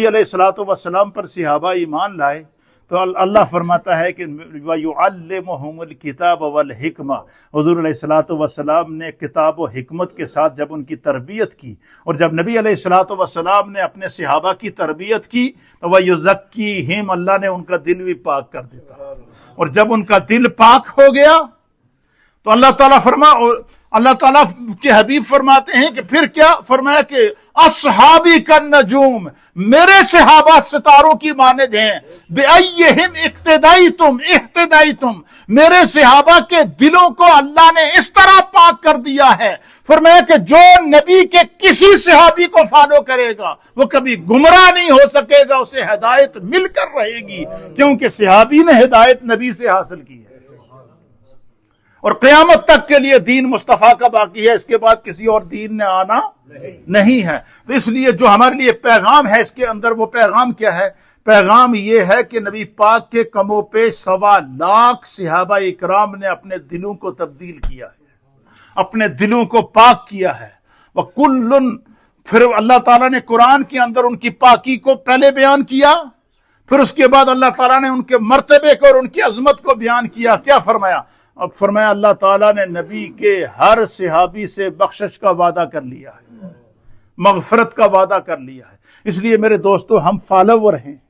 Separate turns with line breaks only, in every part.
अलैहिस्सलातु वस्सलाम पर सहाबा ईमान लाए तो अल्लाह फरमाता है कि वयुअल्लिमुहुमुल किताब वल हिकमा। हुज़ूर अलैहिस्सलातु वस्सलाम ने किताब व हिकमत के साथ जब उनकी तरबियत की, और जब नबी अलैहिस्सलातु वस्सलाम ने अपने सहाबा की तरबियत की तो वयुज़क्कीहिम, अल्लाह ने उनका दिल भी पाक कर देता। और जब उनका दिल पाक हो गया तो अल्लाह ताला के हबीब फरमाते हैं कि फिर क्या फरमाया कि अस्हाबी का नजूम, मेरे सहाबा सितारों की मानद हैं। बिअय्यिहिम इक्तदाइतुम, मेरे सहाबा के दिलों को अल्लाह ने इस तरह पाक कर दिया है। फरमाया कि जो नबी के किसी सहाबी को फॉलो करेगा वो कभी गुमराह नहीं हो सकेगा, उसे हिदायत मिलकर रहेगी, क्योंकि सहाबी ने हिदायत नबी से हासिल की है। और क़यामत तक के लिए दीन मुस्तफ़ा का बाकी है, इसके बाद किसी और दीन ने आना नहीं है। तो इसलिए जो हमारे लिए पैगाम है इसके अंदर, वो पैगाम क्या है? पैगाम ये है कि नबी पाक के कमो पे 1.25 लाख सहाबा इकराम ने अपने दिलों को तब्दील किया है, अपने दिलों को पाक किया है। वह कुल्लुन, फिर अल्लाह ताला ने कुरान के अंदर उनकी पाकी को पहले बयान किया, फिर उसके बाद अल्लाह ताला ने उनके मर्तबे को और उनकी अजमत को बयान किया। क्या फरमाया? अब फरमाया अल्लाह ताला ने नबी के हर सहाबी से बख्शिश का वादा कर लिया है, मगफरत का वादा कर लिया है। इसलिए मेरे दोस्तों, हम फॉलोवर हैं,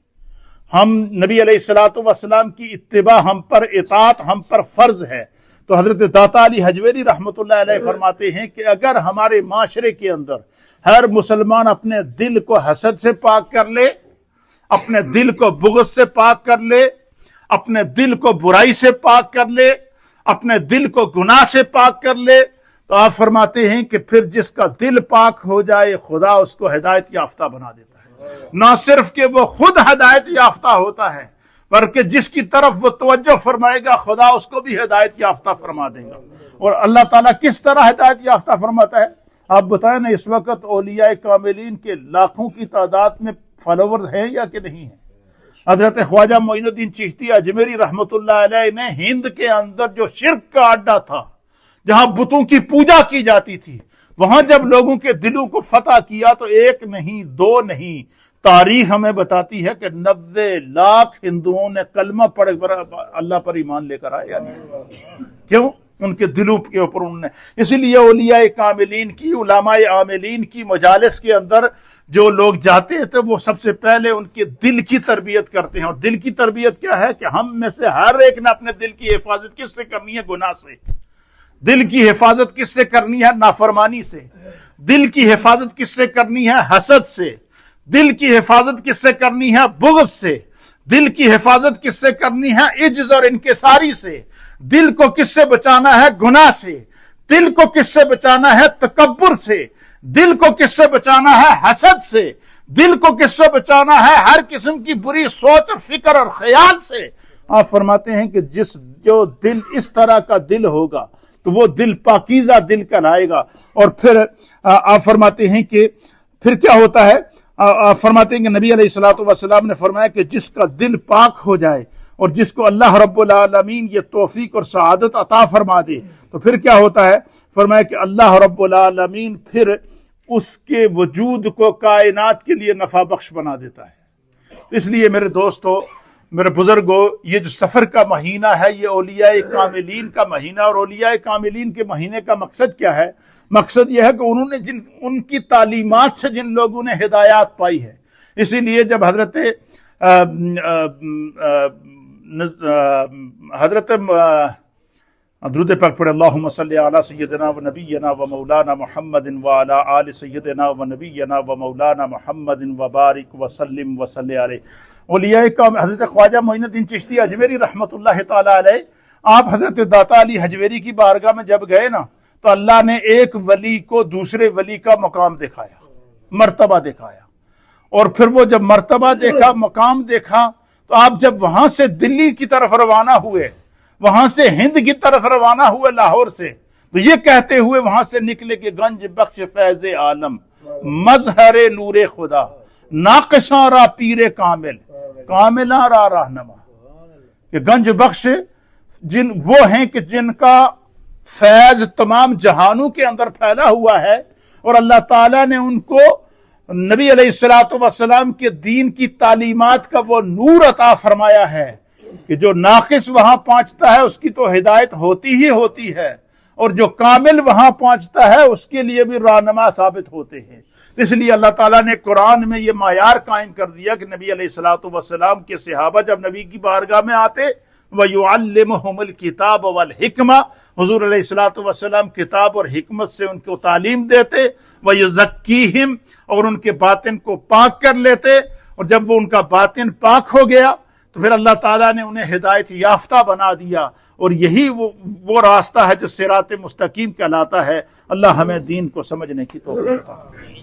हम नबी अलैहिस्सलातु वस्सलाम की इत्तिबा हम पर, इताअत हम पर फर्ज है। तो हजरत दाता अली हजवेरी रहमतुल्लाह अलैह फरमाते हैं कि अगर हमारे माशरे के अंदर हर मुसलमान अपने दिल को हसद से पाक कर ले, अपने दिल को बुग़्ज़ से पाक कर ले, अपने दिल को बुराई से पाक कर ले, अपने दिल को गुनाह से पाक कर ले, तो आप फरमाते हैं कि फिर जिसका दिल पाक हो जाए खुदा उसको हिदायत याफ्ता बना देता है। ना सिर्फ कि वो खुद हिदायत याफ्ता होता है, बल्कि जिसकी तरफ वो तवज्जो फरमाएगा खुदा उसको भी हिदायत याफ्ता फरमा देगा। और अल्लाह ताला किस तरह हिदायत याफ्ता फरमाता है? आप बताएं ना, इस वक्त औलिया कामिलीन के लाखों की तादाद में फॉलोवर हैं या कि नहीं है? हजरत ख्वाजा मोइनुद्दीन चिश्ती अजमेरी रहमतुल्लाह अलैह ने हिंद के अंदर जो शिर्क का अड्डा था, जहां बुतों की पूजा की जाती थी, वहां जब लोगों के दिलों को फतह किया तो एक नहीं, दो नहीं, तारीख हमें बताती है कि 90 लाख हिंदुओं ने कलमा पढ़ कर अल्लाह पर ईमान लेकर आए। क्यों? उनके दिलों के ऊपर उन्होंने। इसीलिए औलिया कामिलीन की, उलमाए आमिलीन की मजालिस के अंदर जो लोग जाते हैं तो वो सबसे पहले उनके दिल की तरबियत करते हैं। और दिल की तरबियत क्या है कि हम में से हर एक ने अपने दिल की हिफाजत किससे करनी है? गुनाह से। दिल की हिफाजत किससे करनी है? नाफरमानी से। दिल की हिफाजत किससे करनी है? हसद से। दिल की हिफाजत किससे करनी है? बुग़्ज़ से। दिल की हिफाजत किससे करनी है? इज्ज़ और इनकिसारी से। दिल को किससे बचाना है? गुनाह से। दिल को किससे बचाना है? तकब्बुर से। दिल को किससे बचाना है? हसद से। दिल को किससे बचाना है? हर किस्म की बुरी सोच और फिक्र और ख्याल से। आप फरमाते हैं कि जो दिल इस तरह का दिल होगा तो वो दिल पाकीज़ा दिल कहलाएगा। और फिर आप फरमाते हैं कि फिर क्या होता है? आप फरमाते हैं कि नबी अलैहिस्सलातु वस्सलाम ने फरमाया कि जिसका दिल पाक हो जाए और जिसको अल्लाह रब्बुल आलमीन ये तौफीक और सआदत अता फरमा दे तो फिर क्या होता है? फरमाया कि अल्लाह रब्बुल आलमीन फिर उसके वजूद को कायनात के लिए नफा बख्श बना देता है। इसलिए मेरे दोस्तों, मेरे बुजुर्गों, ये जो सफर का महीना है ये औलिया कामिलीन का महीना। और औलिया कामिलीन के महीने का मकसद क्या है? मकसद यह है कि उन्होंने उनकी तालीमात से जिन लोगों ने हिदायत पाई है। इसीलिए जब हजरत दुरूद पाक पढ़े, अल्लाहुम्मा सल्ली अला सय्यिदिना व नबिय्यिना व मौलाना मुहम्मदिन व अला आलि सय्यिदिना व नबिय्यिना व मौलाना मुहम्मदिन व बारिक व सल्लिम व सल्लि अलैहि। औलिया का हजरत ख्वाजा मोइनुद्दीन चिश्ती अजमेरी रहमतुल्लाह ताला अलैह, आप हजरत दाता अली हजवेरी की बारगाह में जब गए ना तो अल्लाह ने एक वली को दूसरे वली का मकाम दिखाया, मर्तबा दिखाया। और फिर वो जब मर्तबा देखा, मकाम देखा, तो आप जब वहां से दिल्ली की तरफ रवाना हुए, वहां से हिंद की तरफ रवाना हुए लाहौर से, तो ये कहते हुए वहां से निकले कि गंज बख्श फैज आलम, मजहर नूरे खुदा, नाक़िशा रा पीरे कामिल, कामिला रा रहनमा। कि गंज बख्श जिन वो हैं कि जिनका फैज तमाम जहानों के अंदर फैला हुआ है और अल्लाह ताला ने उनको نبی علیہ الصلوۃ والسلام کے دین کی تعلیمات کا وہ نور عطا فرمایا ہے کہ جو ناقص وہاں پہنچتا ہے اس کی تو ہدایت ہوتی ہی ہوتی ہے، اور جو کامل وہاں پہنچتا ہے اس کے لیے بھی رہنما ثابت ہوتے ہیں۔ اس لیے اللہ تعالیٰ نے قرآن میں یہ معیار قائم کر دیا کہ نبی علیہ الصلوۃ والسلام کے صحابہ جب نبی کی بارگاہ میں آتے وَيُعَلِّمُهُمُ الْكِتَابَ وَالْحِكْمَةَ، حضور علیہ الصلوۃ والسلام کتاب اور حکمت سے ان کو تعلیم دیتے، وَيُزَكِّيهِمْ، اور ان کے باطن کو پاک کر لیتے، اور جب وہ ان کا باطن پاک ہو گیا تو پھر اللہ تعالیٰ نے انہیں ہدایت یافتہ بنا دیا، اور یہی وہ راستہ ہے جو صراط مستقیم کہلاتا ہے۔ اللہ ہمیں دین کو سمجھنے کی توفیق عطا فرمائے۔